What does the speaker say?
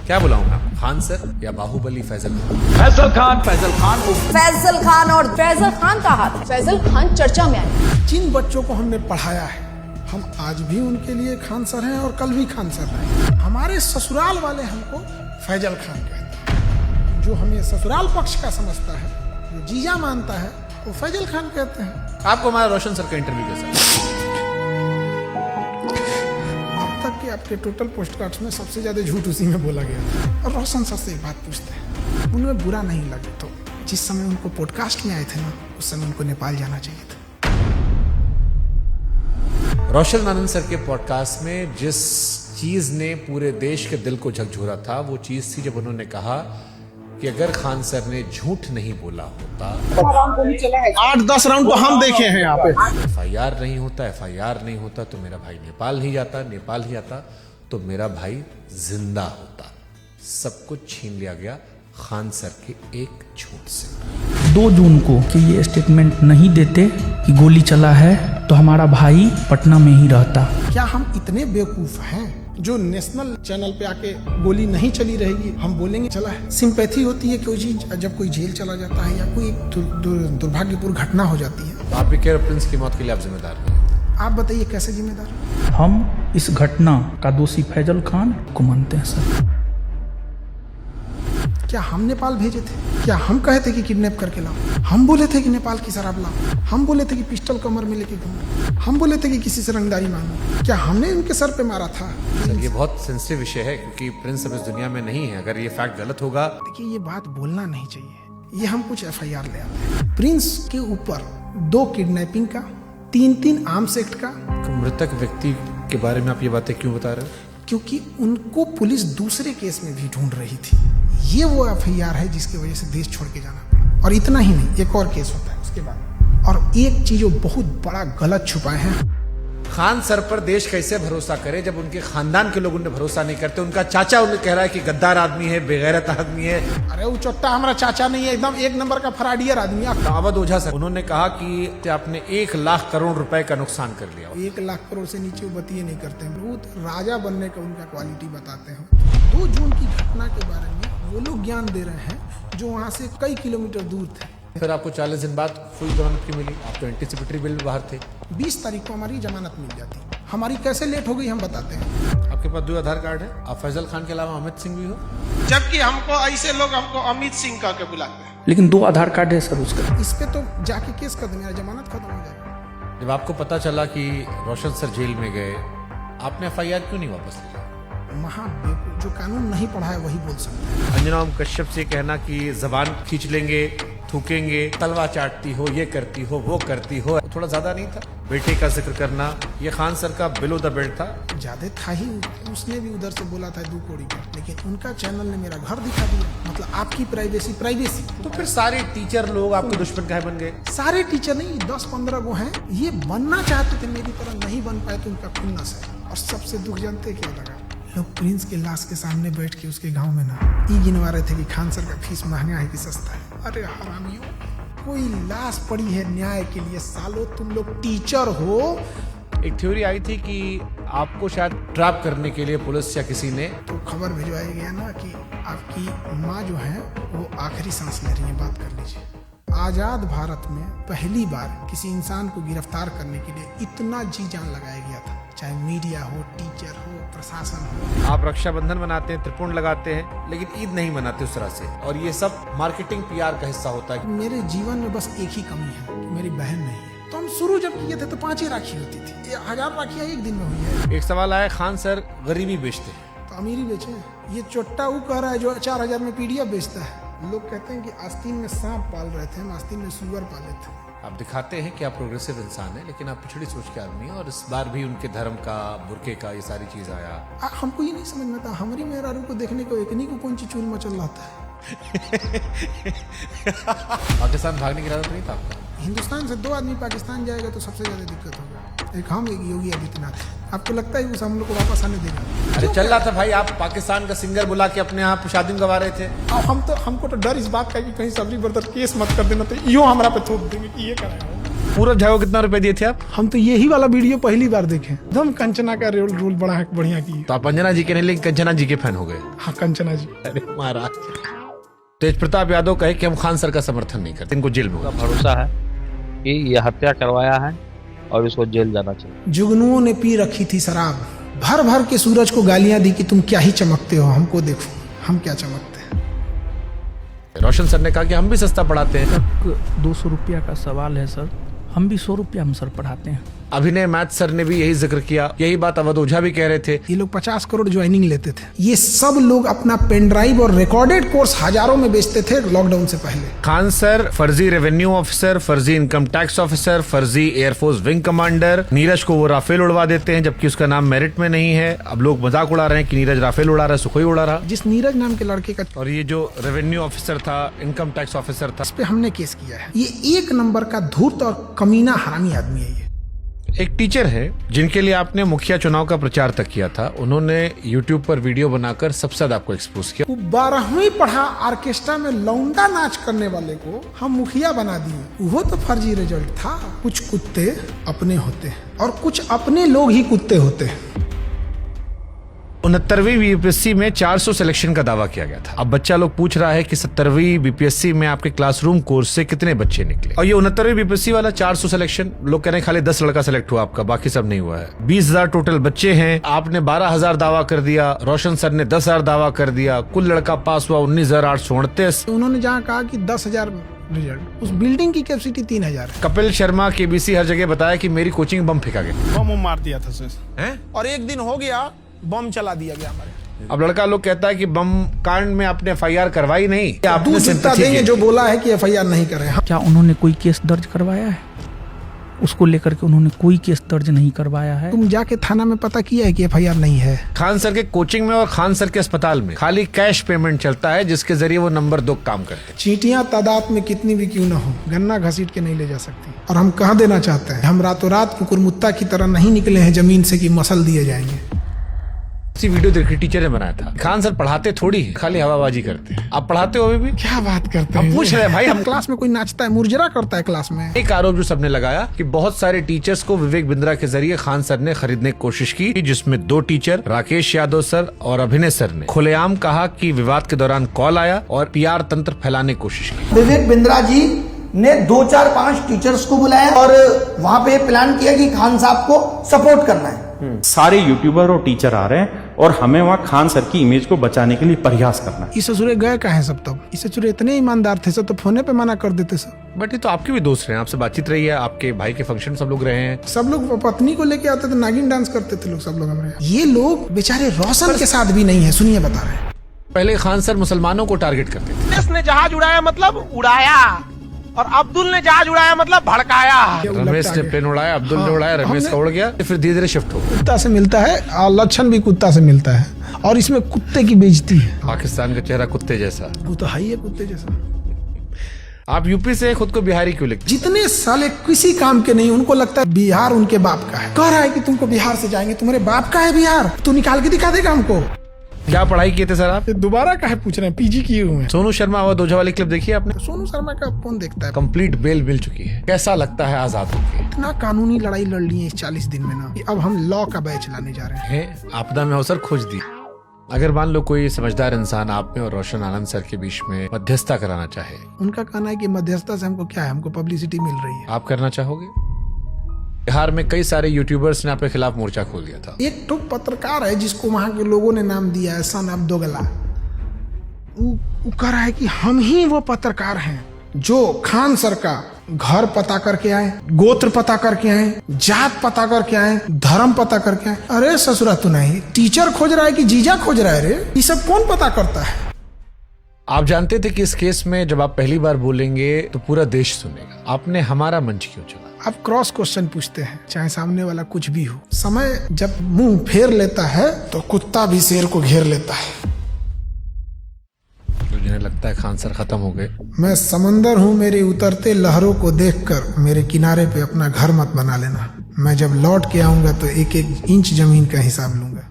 क्या बुलाऊं मैं आपको? खान सर या बाहुबली फैजल? फैजल खान और फैजल खान का हाथ। फैजल खान चर्चा में आए। जिन बच्चों को हमने पढ़ाया है, हम आज भी उनके लिए खान सर हैं और कल भी खान सर हैं। हमारे ससुराल वाले हमको फैजल खान कहते हैं। जो हमें ससुराल पक्ष का समझता है, जो जीजा मानता है, वो फैजल खान कहते हैं। आपको हमारा रोशन सर का इंटरव्यू कैसा? अब तक के आपके टोटल पोस्टकार्ड्स में सबसे ज्यादा झूठ उसी में बोला गया था। और रोशन सर से एक बात पूछते हैं, उनमें बुरा नहीं लगे तो जिस समय उनको पॉडकास्ट में आए थे ना, उस समय उनको नेपाल जाना चाहिए था। रोशन आनंद सर के पॉडकास्ट में जिस चीज ने पूरे देश के दिल को झकझोरा था, वो चीज थी जब उन्होंने कहा कि अगर खान सर ने झूठ नहीं बोला होता, 8-10 राउंड तो हम देखे हैं यहाँ पे। FIR नहीं होता तो मेरा भाई नेपाल नहीं जाता, नेपाल ही जाता तो मेरा भाई जिंदा होता। सब कुछ छीन लिया गया खान सर के एक झूठ से। 2 जून को कि ये स्टेटमेंट नहीं देते कि गोली चला है तो हमारा भाई पटना में ही रहता। क्या हम इतने बेवकूफ हैं जो नेशनल चैनल पे आके गोली नहीं चली रहेगी हम बोलेंगे चला है? सिंपैथी होती है कोई चीज जब कोई जेल चला जाता है या कोई दुर्भाग्यपूर्ण घटना हो जाती है। आप भी कह रहे प्रिंस की मौत के लिए आप जिम्मेदार नहीं? आप बताइए कैसे जिम्मेदार? हम इस घटना का दोषी फैजल खान को मानते हैं सर। क्या हम नेपाल भेजे थे? क्या हम कहे थे कि किडनैप करके लाओ? हम बोले थे कि नेपाल की शराब लाओ? हम बोले थे कि पिस्टल कमर में लेके घूमो? हम बोले थे कि किसी से रंगदारी मांगो? क्या हमने उनके सर पे मारा था? सर ये बहुत सेंसिटिव विषय है क्योंकि प्रिंस अब इस दुनिया में नहीं है। अगर ये फैक्ट गलत होगा, देखिए ये बात बोलना नहीं चाहिए। ये हम कुछ FIR ले आते हैं। प्रिंस के ऊपर 2 किडनैपिंग का, 3 आर्म्स एक्ट का। मृतक व्यक्ति के बारे में आप ये बातें क्यों बता रहे हो? क्योंकि उनको पुलिस दूसरे केस में भी ढूंढ रही थी। ये वो FIR है जिसकी वजह से देश छोड़ के जाना पड़ा। और इतना ही नहीं, एक और केस होता है उसके बाद। और एक चीज वो बहुत बड़ा गलत छुपाए हैं। खान सर पर देश कैसे भरोसा करे जब उनके खानदान के लोग उन्हें भरोसा नहीं करते? उनका चाचा उन्हें कह रहा है कि गद्दार आदमी है, बेगैरत आदमी है। अरे वो चोट्टा हमारा चाचा नहीं है, एकदम 1 नंबर का फराडियर आदमी है। अवध ओझा सर उन्होंने कहा कि आपने 1 लाख करोड़ रुपए का नुकसान कर लिया। 1 लाख करोड़ से नीचे वो बतिए नहीं करते हैं। बहुत राजा बनने का उनका क्वालिटी बताते हैं। 2 जून की घटना के बारे में वो लोग ज्ञान दे रहे हैं जो वहाँ से कई किलोमीटर दूर थे। फिर आपको 40 दिन बाद फुल जमानत की मिली। आप तो एंटीसिपेटरी बिल बाहर थे। 20 तारीख को हमारी जमानत मिल जाती। हमारी कैसे लेट हो गई हम बताते हैं। आपके पास 2 आधार कार्ड है। आप फैजल खान के अलावा अमित सिंह भी हो। जबकि हमको ऐसे लोग हमको अमित सिंह कह के बुलाते हैं। लेकिन 2 आधार कार्ड है सर उसका। इस पे तो जाके केस कर देंगे, जमानत खत्म हो जाएगी। जब आपको पता चला कि रोशन सर जेल में गए, आपने FIR क्यों नहीं वापस लिया? महाबेवकूफ, जो कानून नहीं पढ़ा है वही बोल सकता है। अंजना ओम कश्यप से कहना कि जबान खींच लेंगे, थूकेंगे, तलवा चाटती हो, ये करती हो, वो करती हो, थोड़ा ज्यादा नहीं था? बेटे का जिक्र करना, ये खान सर का बिलो द बेल्ट था। ज्यादा था ही। उसने भी उधर से बोला था 2 कौड़ी का, लेकिन उनका चैनल ने मेरा घर दिखा दिया। मतलब आपकी प्राइवेसी। तो फिर सारे टीचर लोग आपके दुश्मन काहे बन गए? सारे टीचर नहीं, 10-15 गो हैं। ये बनना चाहते थे मेरी तरह, नहीं बन पाए तो उनका खुन्नस है। और सबसे दुख जानते क्या लगा? लोग प्रिंस के लाश के सामने बैठ के उसके गांव में ना ये गिनवा रहे थे कि खान सर का फीस महंगा है कि सस्ता है। अरे हरामियों, कोई लाश पड़ी है न्याय के लिए। सालों तुम लोग टीचर हो। एक थ्योरी आई थी कि आपको शायद ट्रैप करने के लिए पुलिस या किसी ने तो खबर भिजवाया गया ना कि आपकी माँ जो है वो आखिरी सांस ले रही है, बात कर लीजिए। आजाद भारत में पहली बार किसी इंसान को गिरफ्तार करने के लिए इतना जी जान लगाया गया था, चाहे मीडिया हो, टीचर हो, प्रशासन हो। आप रक्षाबंधन मनाते हैं, त्रिपुंड लगाते हैं, लेकिन ईद नहीं मनाते उस तरह से। और ये सब मार्केटिंग PR का हिस्सा होता है। मेरे जीवन में बस एक ही कमी है कि मेरी बहन नहीं है। तो हम शुरू जब किए थे तो 5 ही राखी होती थी। 1000 राखियां एक दिन में हुई है। एक सवाल आया, खान सर गरीबी बेचते हैं तो अमीरी बेचे। ये चोट्टा वो कह रहा है जो 4000 में PDF बेचता है। लोग कहते हैं कि आस्तीन में सांप पाल रहे थे, हम आस्तीन में सुअर पाले थे। आप दिखाते हैं कि आप प्रोग्रेसिव इंसान हैं, लेकिन आप पिछड़ी सोच के आदमी हैं। और इस बार भी उनके धर्म का, बुरके का, ये सारी चीज आया। हमको ये नहीं समझ में आता, हमारी मेहरारू को देखने को एकनी को कौन सी चूल मचल रहा था। पाकिस्तान भागने की इरादा नहीं था आपका? हिंदुस्तान से 2 आदमी पाकिस्तान जाएगा तो सबसे ज्यादा दिक्कत होगा। एक हम, एक योगी आदित्यनाथ। आपको लगता है उस हम लोग को वापस आने देगा? अरे चल रहा था भाई, आप पाकिस्तान का सिंगर बुला के अपने यहाँ शादी में गवा रहे थे। हमको तो डर इस बात का कि कहीं सबरी ब्रदर केस मत कर देना तो यो हमारा पे थोप देंगे कि ये कराया। पूरा झाओ कितना रुपए दिए थे आप? हम तो यही वाला वीडियो पहली बार देखे, एकदम कंचना का रोल बड़ा बढ़िया की। तो आप अंजना जी के नहीं लेकिन कंचना जी के फैन हो गए। हाँ कंचना जी। अरे महाराज, तेज प्रताप यादव कहे कि हम खान सर का समर्थन नहीं करते, इनको जेल में होगा। भरोसा है कि ये हत्या करवाया है और इसको जेल जाना चाहिए। जुगनुओं ने पी रखी थी शराब, भर भर के सूरज को गालियां दी कि तुम क्या ही चमकते हो, हमको देखो हम क्या चमकते हैं। रोशन सर ने कहा कि हम भी सस्ता पढ़ाते हैं। 200 रुपया का सवाल है सर, हम भी 100 रुपया हम सर पढ़ाते हैं। अभिनय मैथ सर ने भी यही जिक्र किया, यही बात अवध ओझा भी कह रहे थे। ये लोग 50 करोड़ ज्वाइनिंग लेते थे। ये सब लोग अपना पेन ड्राइव और रिकॉर्डेड कोर्स हजारों में बेचते थे लॉकडाउन से पहले। खान सर फर्जी रेवेन्यू ऑफिसर, फर्जी इनकम टैक्स ऑफिसर, फर्जी एयरफोर्स विंग कमांडर। नीरज को वो राफेल उड़वा देते हैं जबकि उसका नाम मेरिट में नहीं है। अब लोग मजाक उड़ा रहे हैं कि नीरज राफेल उड़ा रहा है, सुखोई उड़ा रहा। जिस नीरज नाम के लड़के का, और ये जो रेवेन्यू ऑफिसर था, इनकम टैक्स ऑफिसर था, इस पे हमने केस किया है। ये 1 नंबर का धूर्त और कमीना हरामी आदमी है। ये एक टीचर है जिनके लिए आपने मुखिया चुनाव का प्रचार तक किया था, उन्होंने YouTube पर वीडियो बनाकर सबसे ज्यादा आपको एक्सपोज किया। 12वीं पढ़ा ऑर्केस्ट्रा में लौंडा नाच करने वाले को हम मुखिया बना दिए। वो तो फर्जी रिजल्ट था। कुछ कुत्ते अपने होते हैं और कुछ अपने लोग ही कुत्ते होते हैं। 69वीं बीपीएससी में 400 सिलेक्शन का दावा किया गया था। अब बच्चा लोग पूछ रहा है कि 70वीं बीपीएससी में आपके क्लासरूम कोर्स से कितने बच्चे निकले। और ये 69वीं बीपीएससी वाला 400 सिलेक्शन, लोग कह रहे हैं खाली 10 लड़का सिलेक्ट हुआ आपका, बाकी सब नहीं हुआ है। 20,000 टोटल बच्चे हैं, आपने 12,000 दावा कर दिया, रोशन सर ने 10,000 दावा कर दिया, कुल लड़का पास हुआ 19,838। उन्होंने जहाँ कहा कि 10,000 रिजल्ट, उस बिल्डिंग की कैपेसिटी 3,000 है। कपिल शर्मा केबीसी हर जगह बताया कि मेरी कोचिंग बम फेंका गया। बम मार दिया था सर, हैं? और एक दिन हो गया बम चला दिया गया हमारे। अब लड़का लोग कहता है कि बम कांड में आपने FIR करवाई नहीं, आपने दूध जितना sympathy देंगे की। जो बोला है कि FIR नहीं करे। क्या उन्होंने कोई केस दर्ज करवाया है? उसको लेकर के उन्होंने कोई केस दर्ज नहीं करवाया है। तुम जाके थाना में पता किया है कि FIR नहीं है। खान सर के कोचिंग में और खान सर के अस्पताल में खाली कैश पेमेंट चलता है, जिसके जरिए वो नंबर 2 काम करते हैं। चींटियां तादाद में कितनी भी क्यों ना हो, गन्ना घसीट के नहीं ले जा सकती। और हम कह देना चाहते हैं, हम रातों रात कुकुरमुत्ता की तरह नहीं निकले हैं जमीन से कि मसल दिए जाएंगे। इसी वीडियो देखी टीचर ने बनाया था। खान सर पढ़ाते थोड़ी है, खाली हवाबाजी करते हैं। आप पढ़ाते हो अभी भी? क्या बात करते हम हैं? पूछ रहे हैं भाई, हम क्लास में कोई नाचता है, मुरझरा करता है क्लास में। एक आरोप जो सबने लगाया कि बहुत सारे टीचर्स को विवेक बिंद्रा के जरिए खान सर ने खरीदने की कोशिश की, जिसमें 2 टीचर राकेश यादव सर और अभिनय सर ने खुलेआम कहा कि विवाद के दौरान कॉल आया और PR तंत्र फैलाने की कोशिश की। विवेक बिंद्रा जी ने 2, 4, 5 टीचर्स को बुलाया और वहाँ पे प्लान किया कि खान साहब को सपोर्ट करना है। सारे यूट्यूबर और टीचर आ रहे हैं और हमें वहाँ खान सर की इमेज को बचाने के लिए प्रयास करना है। इस ससुरे गए कहाँ हैं सब? तब इस ससुरे इतने ईमानदार थे सब, तो फोने पे मना कर देते सब। बट ये तो आपके भी दोस्त रहे हैं, आपसे बातचीत रही है, आपके भाई के फंक्शन सब लोग रहे हैं। सब लोग पत्नी को लेके आते थे, नागिन डांस करते थे लोग, सब लोग हमारे। ये लोग बेचारे रोशन के साथ भी नहीं है। सुनिए बता रहे हैं। पहले खान सर मुसलमानों को टारगेट करते थे। रमेश ने जहाज उड़ाया मतलब उड़ाया, और अब्दुल ने जहाज उड़ाया मतलब भड़काया। रमेश ने प्लेन उड़ाया, अब्दुल ने उड़ाया, रमेश का उड़ गया, फिर धीरे धीरे शिफ्ट हो गया। कुत्ता से मिलता है और लक्षण भी कुत्ता से मिलता है, और इसमें कुत्ते की बेइज्जती है। पाकिस्तान का चेहरा कुत्ते जैसा। वो तो है ही है कुत्ते जैसा। आप यूपी से खुद को बिहारी क्यों लिखते? जितने साले किसी काम के नहीं, उनको लगता है बिहार उनके बाप का है। कह रहा है कि तुमको बिहार से जाएंगे, तुम्हारे बाप का है बिहार, तू निकाल के दिखा देगा हमको। क्या पढ़ाई किए थे सर आप? दोबारा काहे पूछ रहे हैं? PG किए हुए हैं। सोनू शर्मा अवध ओझा वाली क्लिप देखी आपने? सोनू शर्मा का कौन देखता है? कंप्लीट बेल मिल चुकी है। कैसा लगता है आजाद होके? इतना कानूनी लड़ाई लड़ ली है इस 40 दिन में ना, कि अब हम लॉ का बैच लाने जा रहे हैं। आपदा में अवसर खोज दी। अगर मान लो कोई समझदार इंसान आप में और रोशन आनंद सर के बीच में मध्यस्थता कराना चाहे, उनका कहना है कि मध्यस्थता से हमको क्या है, हमको पब्लिसिटी मिल रही है। आप करना चाहोगे? बिहार में कई सारे यूट्यूबर्स ने आपके खिलाफ मोर्चा खोल दिया था। एक तो पत्रकार है जिसको वहां के लोगों ने नाम दिया है सन ऑफ दोगला। वो कह रहा है कि हम ही वो पत्रकार हैं जो खान सर का घर पता करके आए, गोत्र पता करके आए, जात पता करके आए, धर्म पता करके आए। अरे ससुरा तू नहीं, टीचर खोज रहा है कि जीजा खोज रहा है? रे ये सब कौन पता करता है? आप जानते थे कि इस केस में जब आप पहली बार बोलेंगे तो पूरा देश सुनेगा। आपने हमारा मंच क्यों चुना? आप क्रॉस क्वेश्चन पूछते हैं, चाहे सामने वाला कुछ भी हो। समय जब मुंह फेर लेता है तो कुत्ता भी शेर को घेर लेता है। तो जिन्हें लगता है खान सर खत्म हो गए। मैं समंदर हूँ, मेरे उतरते लहरों को देखकर मेरे किनारे पे अपना घर मत बना लेना। मैं जब लौट के आऊंगा तो 1-1 इंच जमीन का हिसाब लूंगा।